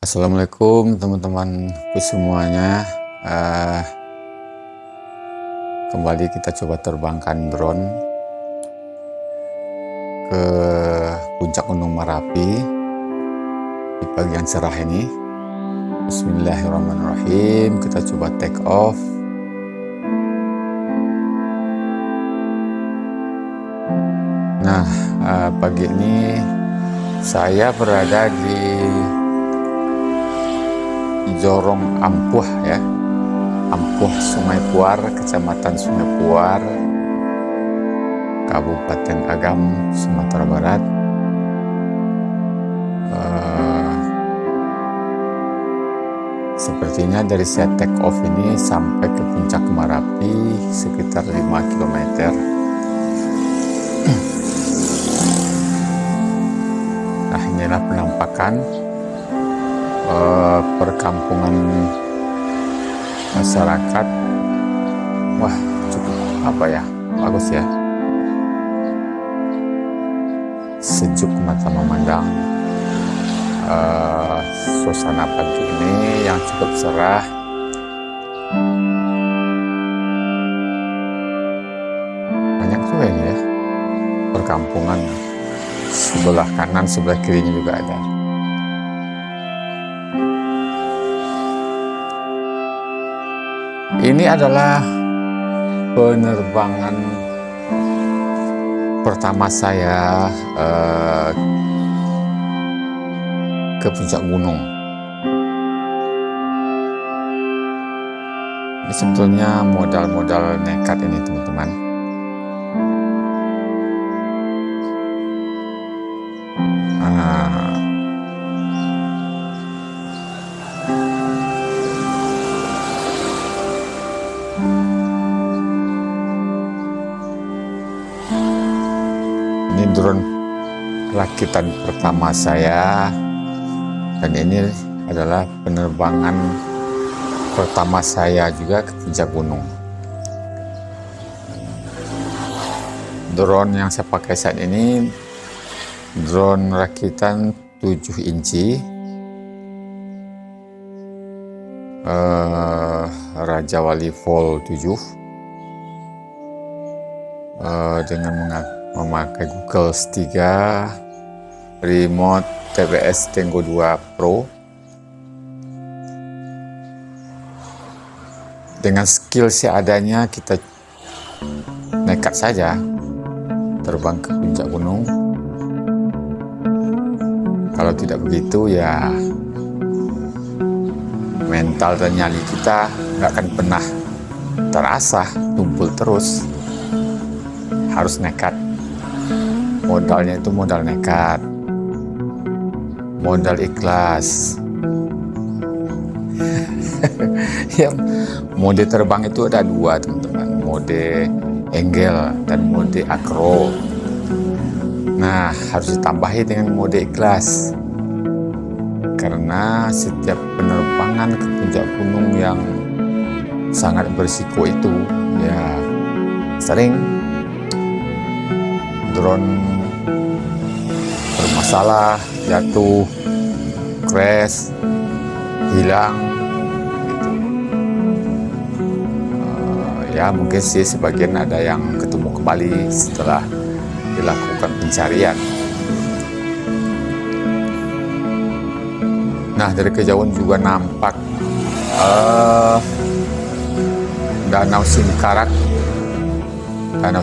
Assalamualaikum teman-temanku semuanya. Eh, Kembali kita coba terbangkan drone ke puncak Gunung Merapi di pagi yang cerah ini. Bismillahirrahmanirrahim. Kita coba take off. Nah, pagi ini saya berada di Jorong Ampuh ya. Ampuh Sungai Puar, Kecamatan Sungai Puar, Kabupaten Agam, Sumatera Barat. Sepertinya dari saya take off ini sampai ke puncak Merapi sekitar 5 km. Nah, inilah penampakan perkampungan masyarakat. Wah, cukup bagus ya, sejuk mata memandang. Suasana pagi ini yang cukup cerah. Banyak juga ini ya perkampungan, sebelah kanan sebelah kirinya juga ada. Ini adalah penerbangan pertama saya ke puncak gunung. Ini sebetulnya modal nekat ini teman-teman. Ini drone rakitan pertama saya, dan ini adalah penerbangan pertama saya juga ke puncak gunung. Drone yang saya pakai saat ini drone rakitan 7 inci Raja Wali Vol 7 dengan memakai Google S3, remote TWS Tengo 2 Pro. Dengan skill seadanya kita nekat saja terbang ke puncak gunung. Kalau tidak begitu ya mental dan nyali kita nggak akan pernah terasah, tumpul terus. Harus nekat. Modalnya itu modal nekat, modal ikhlas. Ya, mode terbang itu ada 2 teman-teman, mode angle dan mode acro. Nah, harus ditambahi dengan mode ikhlas, karena setiap penerbangan ke puncak gunung yang sangat berisiko itu ya sering drone bermasalah, jatuh, crash, hilang gitu. Ya mungkin sih sebagian ada yang ketemu kembali setelah dilakukan pencarian. Nah, dari kejauhan juga nampak Danau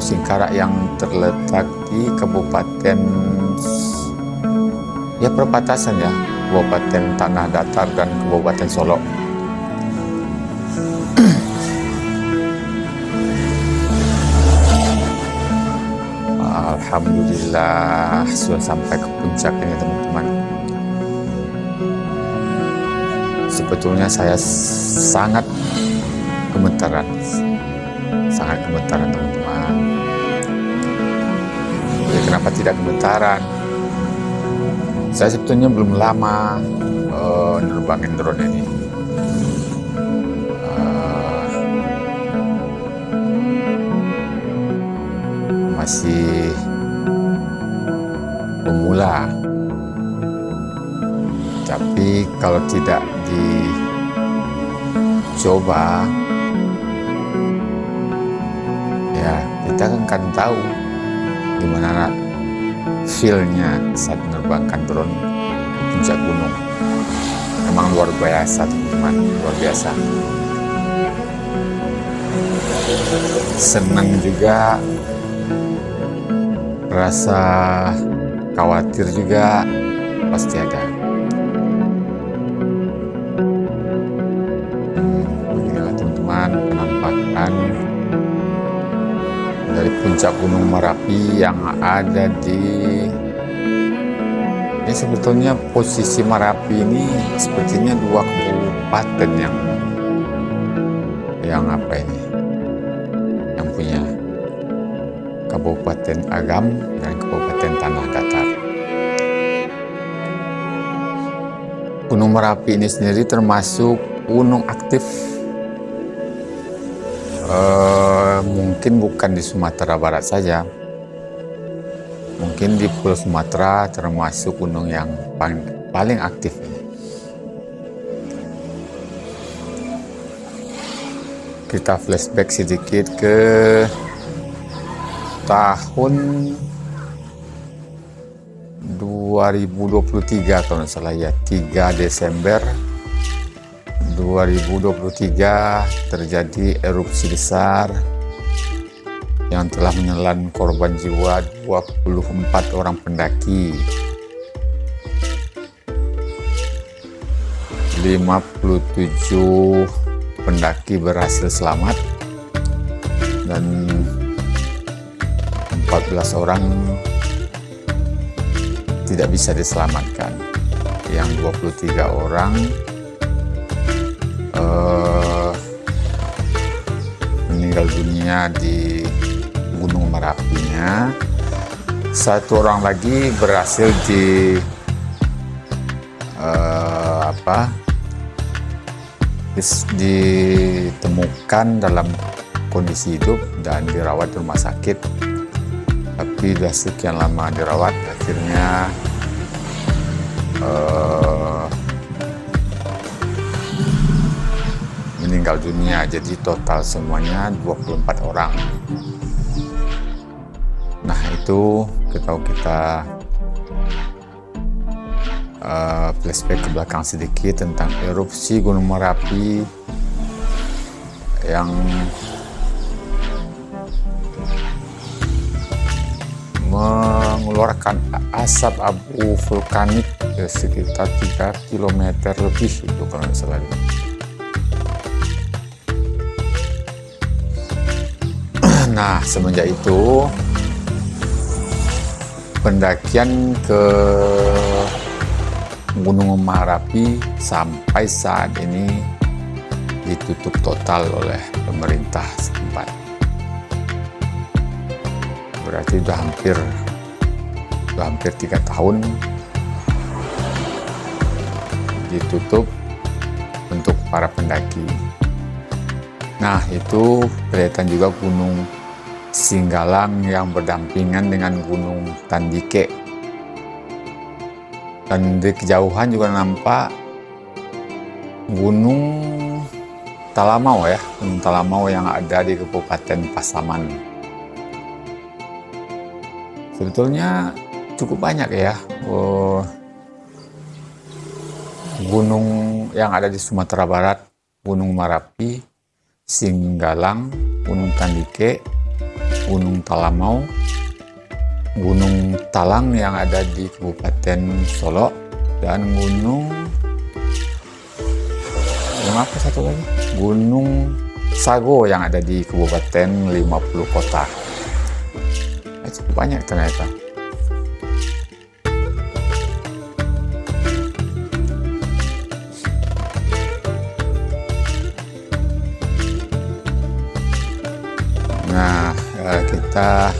Singkarak yang terletak di Kabupaten, ya perbatasan ya, Kabupaten Tanah Datar dan Kabupaten Solok. Alhamdulillah sudah sampai ke puncak ini teman-teman. Sebetulnya saya sangat gemetaran teman-teman. Ya, kenapa tidak gemetaran? Saya sebetulnya belum lama nerbangin drone ini. Masih pemula, Tapi kalau tidak dicoba, ya kita kan tahu gimana feel-nya saat menerbangkan drone ke puncak gunung. Memang luar biasa teman-teman, luar biasa. Senang juga, rasa khawatir juga pasti ada. Beginilah teman-teman penampakan dari puncak Gunung Merapi yang ada di ini. Sebetulnya posisi Merapi ini sepertinya dua kabupaten yang apa ini, yang punya Kabupaten Agam dan Kabupaten Tanah Datar. Gunung Merapi ini sendiri termasuk gunung aktif, mungkin bukan di Sumatera Barat saja, mungkin di Pulau Sumatera termasuk gunung yang paling aktif ini. Kita flashback sedikit ke tahun 2023 kalau tidak salah ya, 3 Desember 2023 terjadi erupsi besar yang telah menelan korban jiwa 24 orang pendaki, 57 pendaki berhasil selamat, dan 14 orang tidak bisa diselamatkan. Yang 23 orang meninggal dunia di Gunung Merapinya. Satu orang lagi berhasil ditemukan dalam kondisi hidup dan dirawat di rumah sakit, tapi sudah sekian lama dirawat, akhirnya meninggal dunia. Jadi total semuanya 24 orang. Nah itu kita flashback ke belakang sedikit tentang erupsi Gunung Merapi yang mengeluarkan asap abu vulkanik sekitar 3 km lebih itu kalau tidak salah. Nah semenjak itu pendakian ke Gunung Merapi sampai saat ini ditutup total oleh pemerintah setempat. Berarti sudah hampir 3 tahun ditutup untuk para pendaki. Nah itu kelihatan juga Gunung Singgalang yang berdampingan dengan Gunung Tandike. Dan di kejauhan juga nampak Gunung Talamau ya, Gunung Talamau yang ada di Kabupaten Pasaman. Sebetulnya cukup banyak ya gunung yang ada di Sumatera Barat: Gunung Merapi, Singgalang, Gunung Tandike, Gunung Talamau, Gunung Talang yang ada di Kabupaten Solok, dan Gunung apa satu lagi? Gunung Sago yang ada di Kabupaten 50 Kota. Cukup banyak ternyata. Nah, kita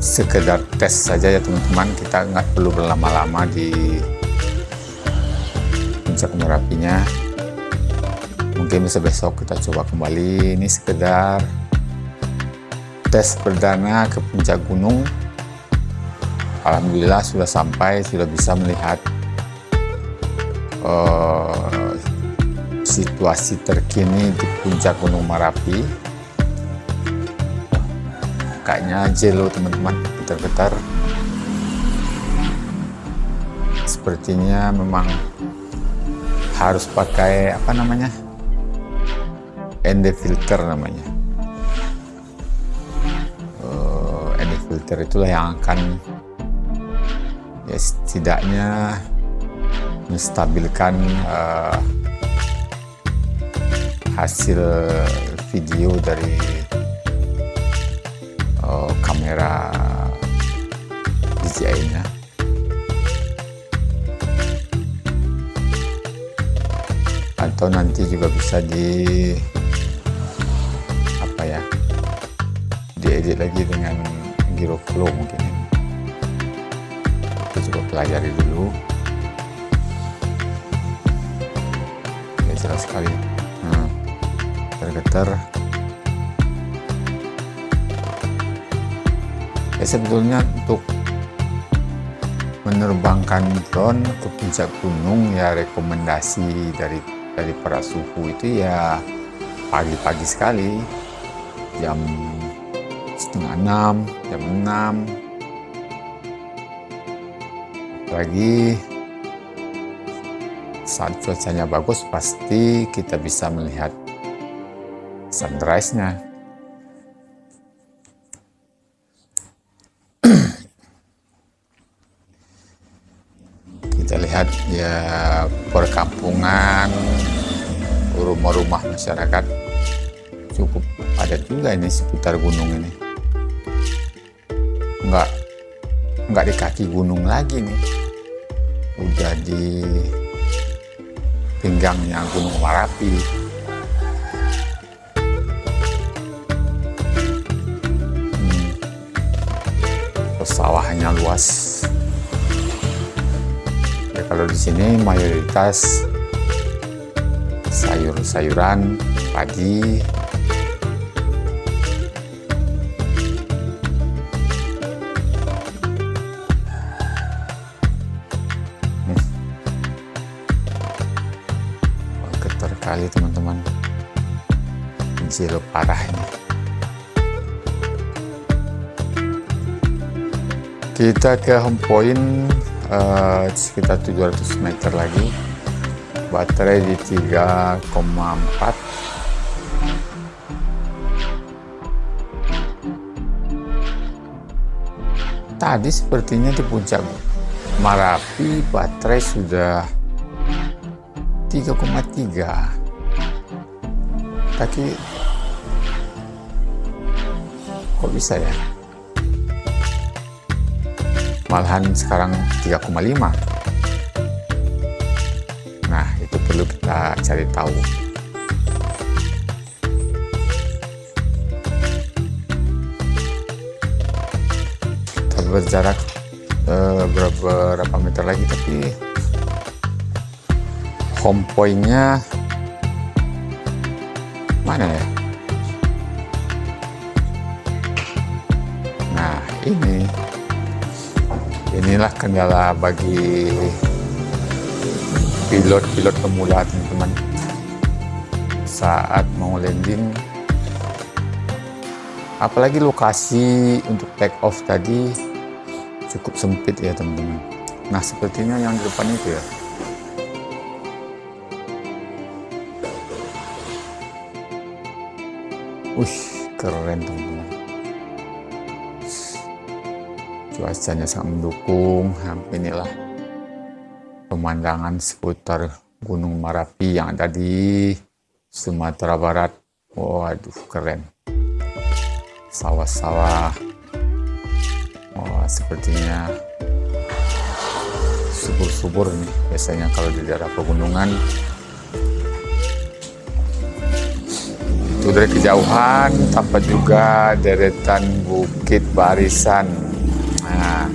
sekedar tes saja ya teman-teman, kita nggak perlu berlama-lama di puncak Merapinya. Mungkin bisa besok kita coba kembali. Ini sekedar tes perdana ke puncak gunung. Alhamdulillah sudah sampai, sudah bisa melihat eh, situasi terkini di puncak Gunung Merapi. Kayaknya jelo teman-teman, getar-getar. Sepertinya memang harus pakai apa namanya, ND filter namanya. ND filter itulah yang akan ya setidaknya menstabilkan hasil video dari kamera DJI-nya. Atau nanti juga bisa diedit lagi dengan Giroflow mungkin. Kita coba pelajari dulu. Ya jelas sekali. Getar-getar. Ya sebetulnya untuk menerbangkan drone ke puncak gunung ya rekomendasi dari para suhu itu ya pagi-pagi sekali, jam 5:30, jam 6. Apalagi saat cuacanya bagus pasti kita bisa melihat sunrise-nya. Kita lihat ya perkampungan, rumah-rumah masyarakat cukup padat juga ini seputar gunung ini. Nggak di kaki gunung lagi nih, udah di pinggangnya Gunung Merapi. Sawahnya luas. Ya, kalau di sini mayoritas sayur-sayuran, padi. Getar kali teman-teman, jelo parah ini. Kita ke home point sekitar 700 meter lagi. Baterai di 3,4. Tadi sepertinya di puncak Merapi baterai sudah 3,3. Tapi kok bisa ya? Malahan sekarang 3,5. Nah, itu perlu kita cari tahu. Kita berjarak berapa meter lagi, tapi home point-nya mana ya? Nah, inilah kendala bagi pilot pemula teman-teman saat mau landing, apalagi lokasi untuk take off tadi cukup sempit ya teman-teman. Nah, sepertinya yang di depan itu ya. Keren teman-teman. Cuacanya sangat mendukung. Inilah pemandangan seputar Gunung Merapi yang ada di Sumatera Barat. Waduh, keren. Sawah-sawah. Sepertinya subur-subur nih. Biasanya kalau di daerah pegunungan itu dari kejauhan tampak juga deretan bukit barisan. Nah,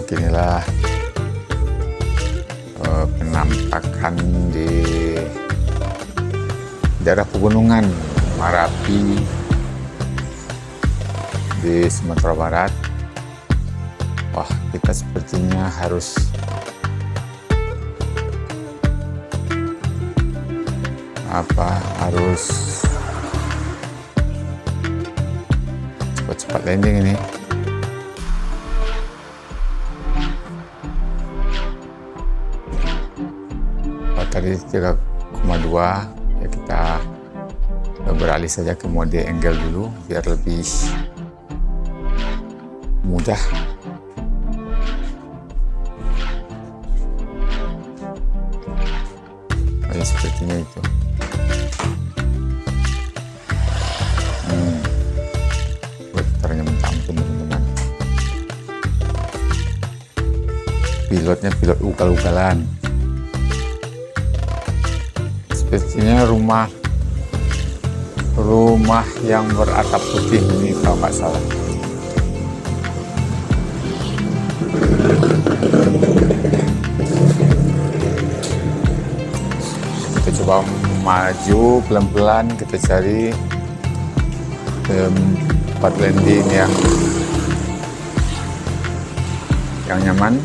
beginilah berantakan di daerah pegunungan Marapi di Sumatera Barat. Wah, kita sepertinya harus cepat-cepat landing ini. Tadi 3,2 ya, kita beralih saja ke mode angle dulu biar lebih mudah. Sepertinya itu. Putarnya minta ampun teman-teman. Pilotnya pilot ugal-ugalan. Sepertinya rumah yang beratap putih ini kalau nggak salah. Kita coba maju pelan-pelan, kita cari tempat landing yang nyaman.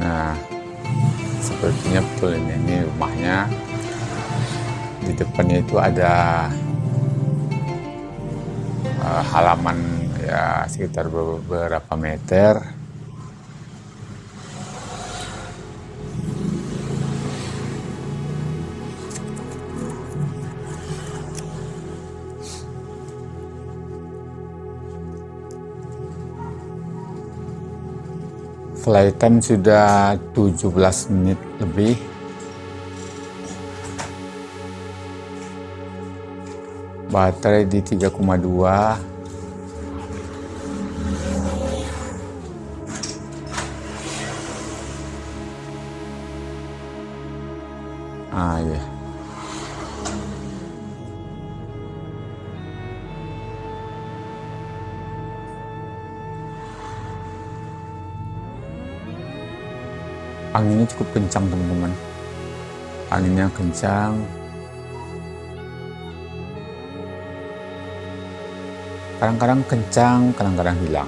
Nah, sepertinya betul ini rumahnya. Di depannya itu ada halaman ya sekitar beberapa meter. Flight time sudah 17 menit lebih. Baterai di 3,2. Ya. Anginnya cukup kencang teman-teman. Anginnya kencang. Kadang-kadang kencang, kadang-kadang hilang.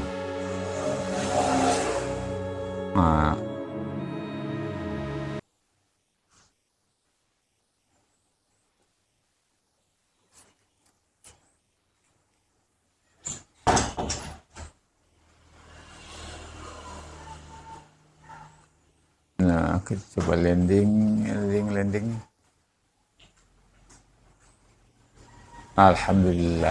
Nah, kita coba landing. Alhamdulillah